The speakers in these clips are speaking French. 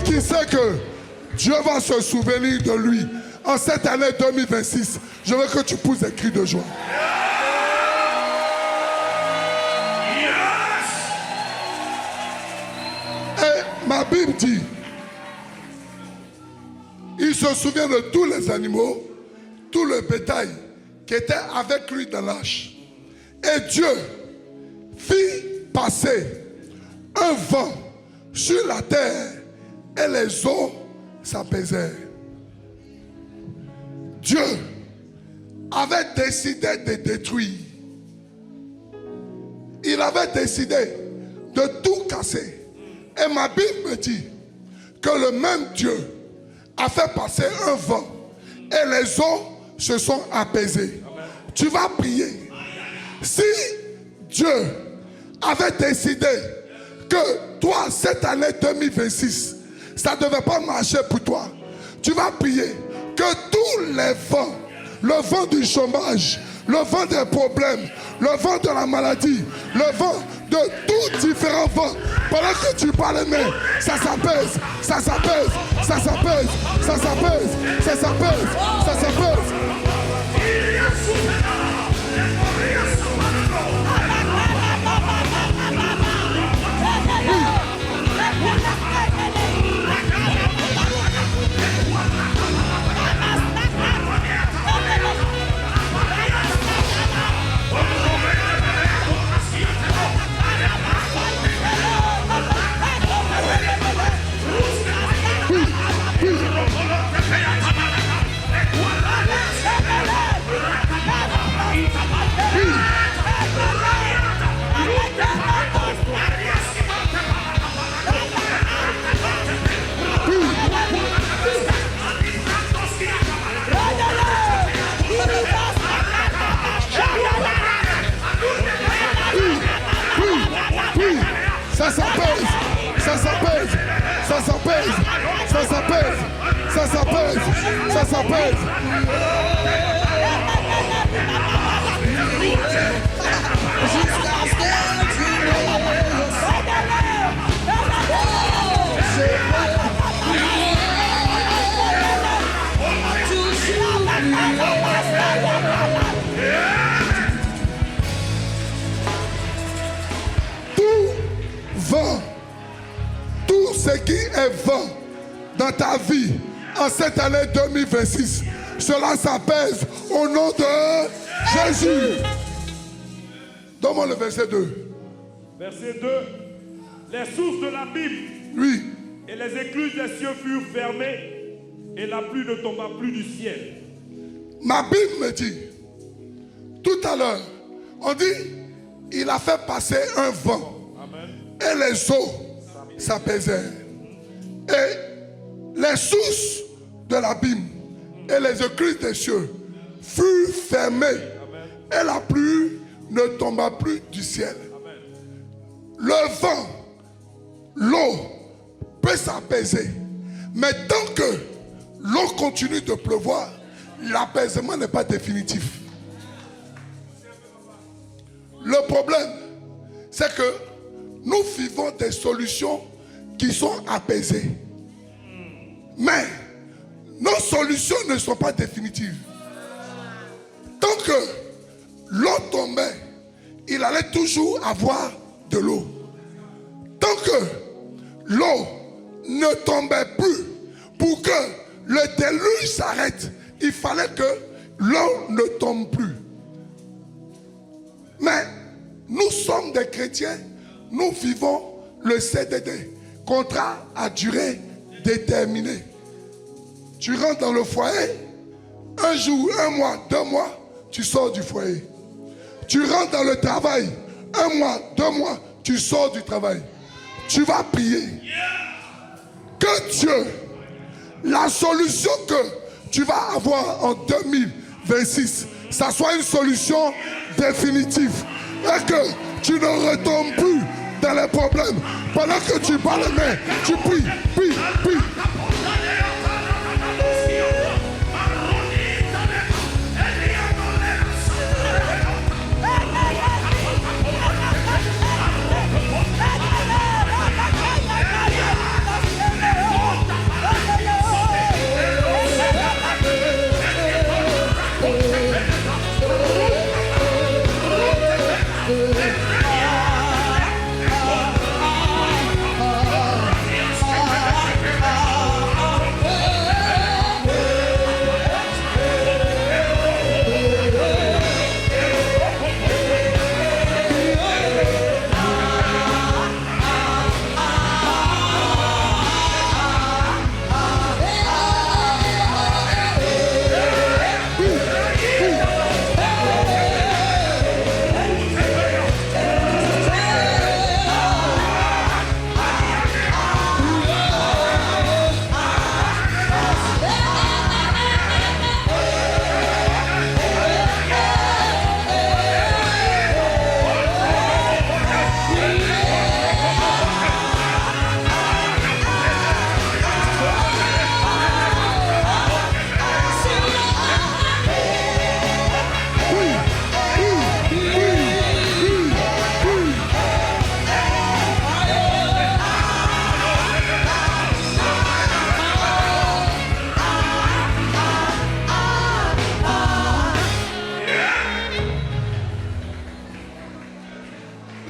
qui sait que Dieu va se souvenir de lui en cette année 2026? Je veux que tu pousses des cris de joie. Et ma Bible dit, il se souvient de tous les animaux, tout le bétail qui était avec lui dans l'arche. Et Dieu fit passer un vent sur la terre et les eaux s'apaisèrent. Dieu avait décidé de détruire. Il avait décidé de tout casser. Et ma Bible me dit que le même Dieu a fait passer un vent et les eaux se sont apaisées. Amen. Tu vas prier. Si Dieu avait décidé que toi, cette année 2026, ça ne devait pas marcher pour toi, tu vas prier que tous les vents, le vent du chômage, le vent des problèmes, le vent de la maladie, le vent de tous différents vents, pendant que tu parles, mais ça s'apaise, ça s'apaise, ça s'apaise, ça s'apaise, ça s'apaise, ça s'apaise. Ça s'apaise, ça s'apaise, ça s'apaise, ça s'apaise, ça s'apaise, ça s'apaise. Tout ce qui est vent dans ta vie en cette année 2026, cela s'apaise au nom de Jésus. Donne-moi le verset 2. Verset 2. Les sources de la Bible oui. Et les écluses des cieux furent fermées et la pluie ne tomba plus du ciel. Ma Bible me dit, tout à l'heure, on dit, il a fait passer un vent. Amen. Et les eaux s'apaisèrent. Et les sources de l'abîme et les écluses des cieux furent fermées. Amen. Et la pluie ne tomba plus du ciel. Amen. Le vent, l'eau peut s'apaiser. Mais tant que l'eau continue de pleuvoir, l'apaisement n'est pas définitif. Le problème, c'est que nous vivons des solutions qui sont apaisées. Mais nos solutions ne sont pas définitives. Tant que l'eau tombait, il allait toujours avoir de l'eau. Tant que l'eau ne tombait plus, pour que le déluge s'arrête, il fallait que l'eau ne tombe plus. Mais nous sommes des chrétiens, nous vivons le CDD, contrat à durée déterminée. Tu rentres dans le foyer, un jour, un mois, 2 mois, tu sors du foyer. Tu rentres dans le travail, 1 mois, 2 mois, tu sors du travail. Tu vas prier. Que Dieu, la solution que tu vas avoir en 2026, ça soit une solution définitive. Et que tu ne retombes plus dans les problèmes. Pendant que tu parles, mais tu pries, prie, prie.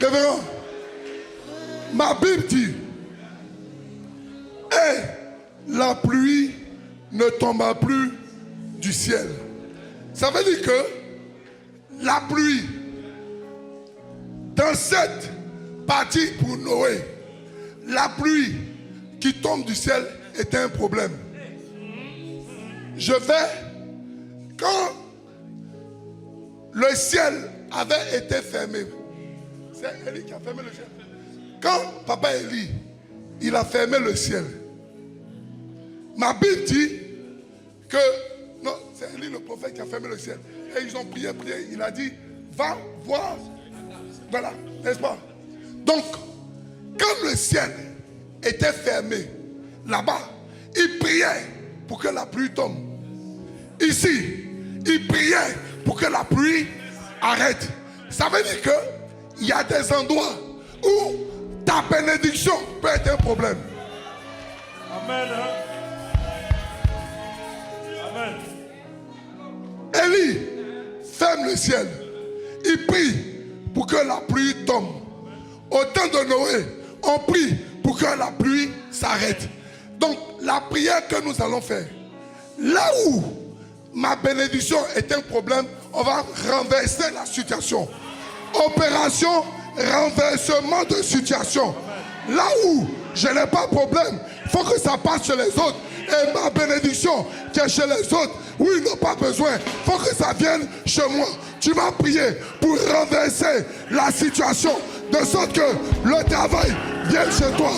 Révérend, ma Bible dit, et la pluie ne tomba plus du ciel. Ça veut dire que la pluie, dans cette partie pour Noé, la pluie qui tombe du ciel était un problème. Quand le ciel avait été fermé, c'est Élie qui a fermé le ciel. Quand papa Élie, il a fermé le ciel, ma Bible dit que, non, c'est Élie le prophète qui a fermé le ciel. Et ils ont prié, il a dit, va voir. Voilà, n'est-ce pas? Donc, quand le ciel était fermé, là-bas, il priait pour que la pluie tombe. Ici, il priait pour que la pluie arrête. Ça veut dire qu'il y a des endroits où ta bénédiction peut être un problème. Amen. Amen. Élie ferme le ciel. Il prie pour que la pluie tombe. Au temps de Noé, on prie pour que la pluie s'arrête. Donc, la prière que nous allons faire, là où ma bénédiction est un problème, on va renverser la situation. Opération renversement de situation. Là où je n'ai pas de problème, il faut que ça passe chez les autres. Et ma bénédiction qui est chez les autres, où ils n'ont pas besoin, il faut que ça vienne chez moi. Tu vas prier pour renverser la situation, de sorte que le travail vienne chez toi.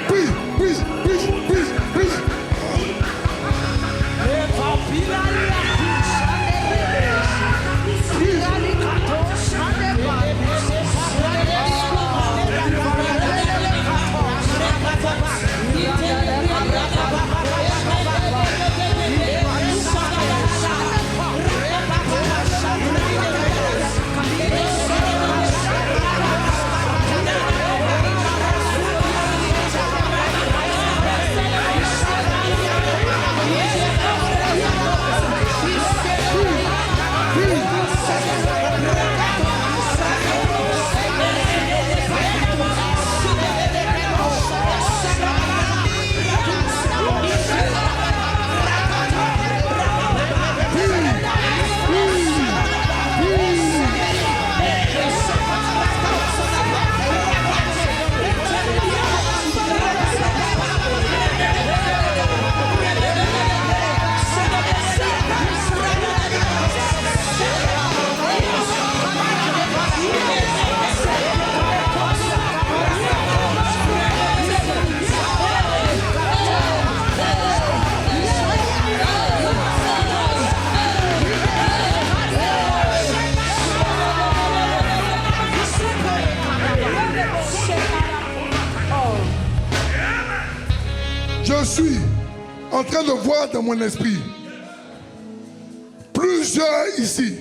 Prie, prie, prie, prie, prie. Je suis en train de voir dans mon esprit plusieurs ici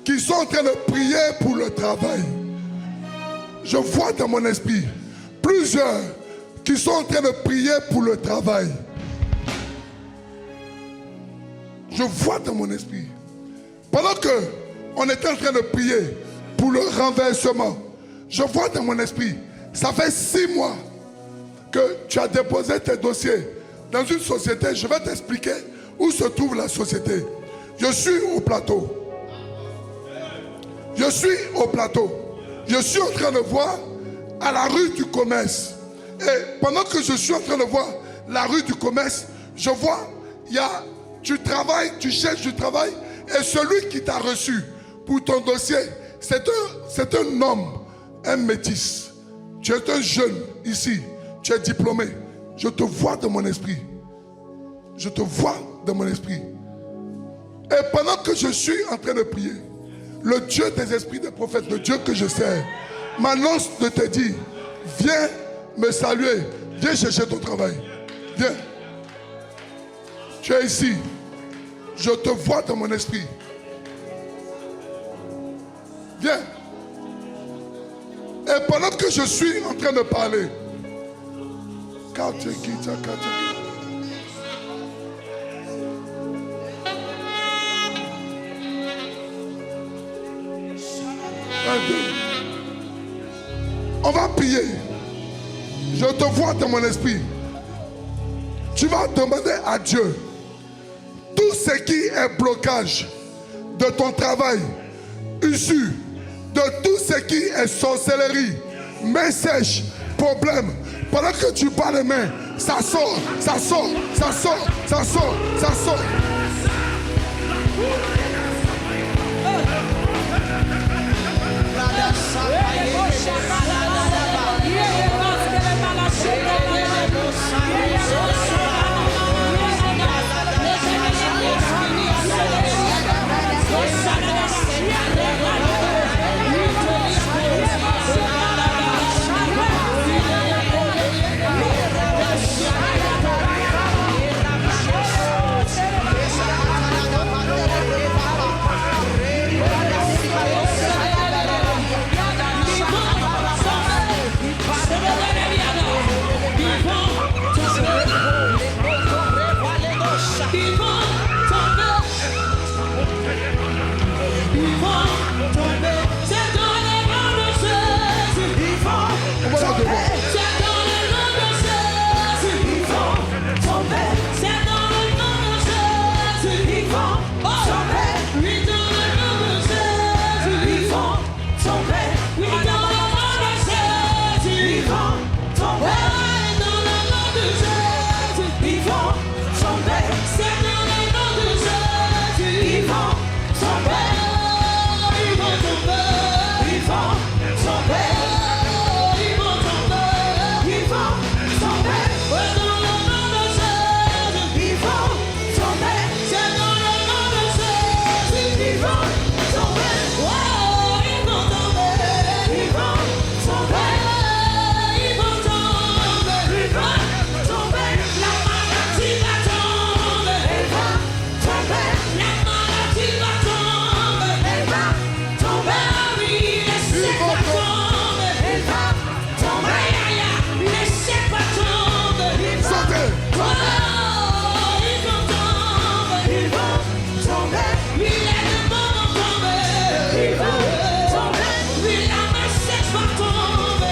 qui sont en train de prier pour le travail. Je vois dans mon esprit plusieurs qui sont en train de prier pour le travail. Je vois dans mon esprit. Pendant que on est en train de prier pour le renversement, je vois dans mon esprit, ça fait 6 mois que tu as déposé tes dossiers dans une société. Je vais t'expliquer où se trouve la société. Je suis au plateau. Je suis au plateau. Je suis en train de voir à la rue du commerce. Et pendant que je suis en train de voir la rue du commerce, je vois, tu travailles, tu cherches du travail, et celui qui t'a reçu pour ton dossier, c'est un homme, un métis. Tu es un jeune ici. Tu es diplômé. Je te vois dans mon esprit. Je te vois dans mon esprit. Et pendant que je suis en train de prier, le Dieu des esprits des prophètes, le Dieu que je sers, m'annonce de te dire, viens me saluer, viens chercher ton travail. Viens. Tu es ici. Je te vois dans mon esprit. Viens. Et pendant que je suis en train de parler, On va prier. Je te vois dans mon esprit. Tu vas demander à Dieu tout ce qui est blocage de ton travail, issue de tout ce qui est sorcellerie, main sèche, problème. Pendant que tu parles les mains, ça sort, ça sort, ça sort, ça sort, ça sort.